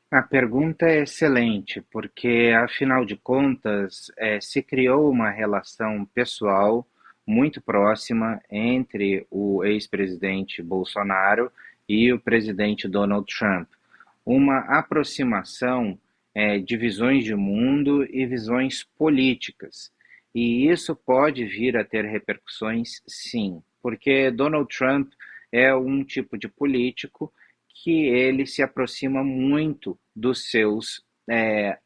A pergunta é excelente, porque, afinal de contas, se criou uma relação pessoal muito próxima entre o ex-presidente Bolsonaro e o presidente Donald Trump. Uma aproximação de visões de mundo e visões políticas. E isso pode vir a ter repercussões, sim, porque Donald Trump é um tipo de político que ele se aproxima muito dos seus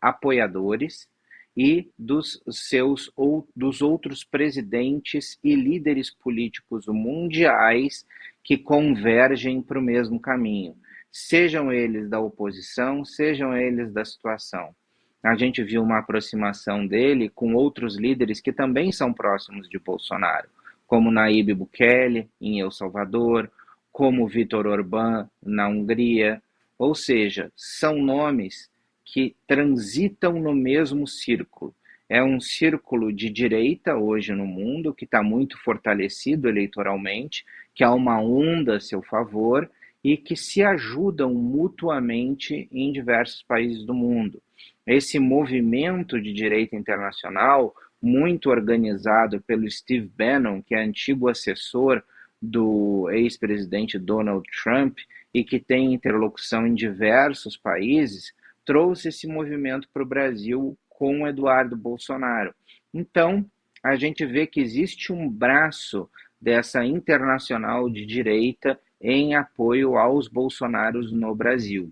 apoiadores e dos outros presidentes e líderes políticos mundiais que convergem para o mesmo caminho, sejam eles da oposição, sejam eles da situação. A gente viu uma aproximação dele com outros líderes que também são próximos de Bolsonaro, como Nayib Bukele em El Salvador, como Viktor Orbán na Hungria, ou seja, são nomes que transitam no mesmo círculo. É um círculo de direita hoje no mundo que está muito fortalecido eleitoralmente, que há uma onda a seu favor e que se ajudam mutuamente em diversos países do mundo. Esse movimento de direita internacional, muito organizado pelo Steve Bannon, que é antigo assessor do ex-presidente Donald Trump e que tem interlocução em diversos países, trouxe esse movimento para o Brasil com Eduardo Bolsonaro. Então, a gente vê que existe um braço dessa internacional de direita em apoio aos Bolsonaros no Brasil.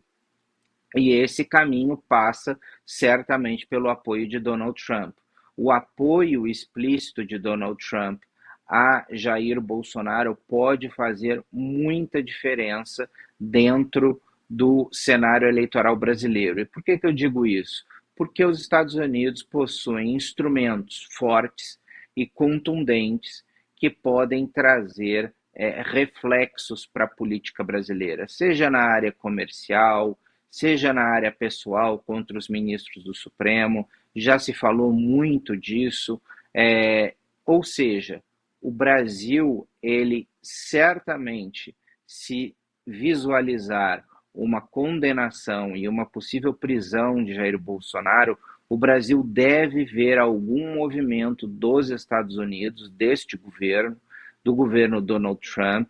E esse caminho passa certamente pelo apoio de Donald Trump. O apoio explícito de Donald Trump a Jair Bolsonaro pode fazer muita diferença dentro do cenário eleitoral brasileiro. E por que eu digo isso? Porque os Estados Unidos possuem instrumentos fortes e contundentes que podem trazer reflexos para a política brasileira, seja na área comercial, seja na área pessoal contra os ministros do Supremo, já se falou muito disso, ou seja, o Brasil, ele certamente, se visualizar uma condenação e uma possível prisão de Jair Bolsonaro, o Brasil deve ver algum movimento dos Estados Unidos, deste governo, do governo Donald Trump,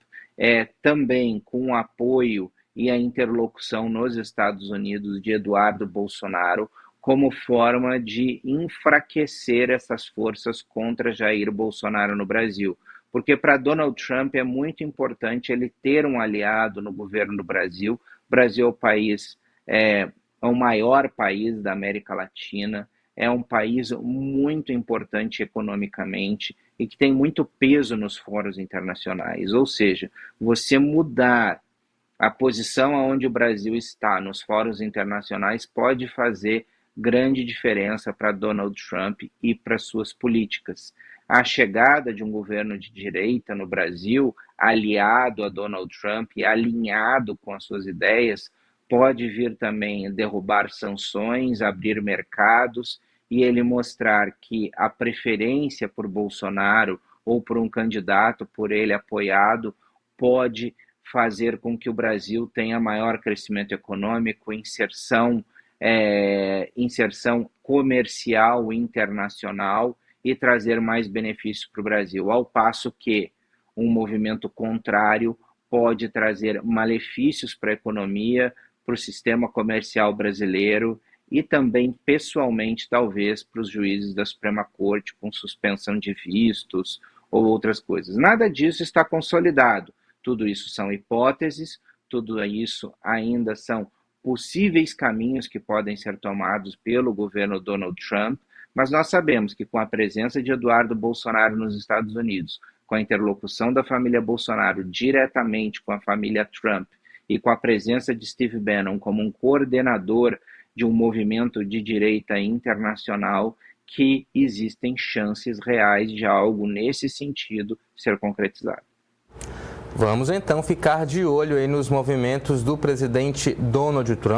também com o apoio e a interlocução nos Estados Unidos de Eduardo Bolsonaro, como forma de enfraquecer essas forças contra Jair Bolsonaro no Brasil. Porque para Donald Trump é muito importante ele ter um aliado no governo do Brasil. O Brasil é o país, é o maior país da América Latina, é um país muito importante economicamente e que tem muito peso nos fóruns internacionais. Ou seja, você mudar a posição onde o Brasil está nos fóruns internacionais pode fazer grande diferença para Donald Trump e para suas políticas. A chegada de um governo de direita no Brasil, aliado a Donald Trump e alinhado com as suas ideias, pode vir também derrubar sanções, abrir mercados e ele mostrar que a preferência por Bolsonaro ou por um candidato por ele apoiado pode fazer com que o Brasil tenha maior crescimento econômico, inserção comercial internacional e trazer mais benefícios para o Brasil, ao passo que um movimento contrário pode trazer malefícios para a economia, para o sistema comercial brasileiro e também, pessoalmente, talvez, para os juízes da Suprema Corte, com suspensão de vistos ou outras coisas. Nada disso está consolidado. Tudo isso são hipóteses, tudo isso ainda são possíveis caminhos que podem ser tomados pelo governo Donald Trump, mas nós sabemos que com a presença de Eduardo Bolsonaro nos Estados Unidos, com a interlocução da família Bolsonaro diretamente com a família Trump e com a presença de Steve Bannon como um coordenador de um movimento de direita internacional, que existem chances reais de algo nesse sentido ser concretizado. Vamos então ficar de olho aí nos movimentos do presidente Donald Trump.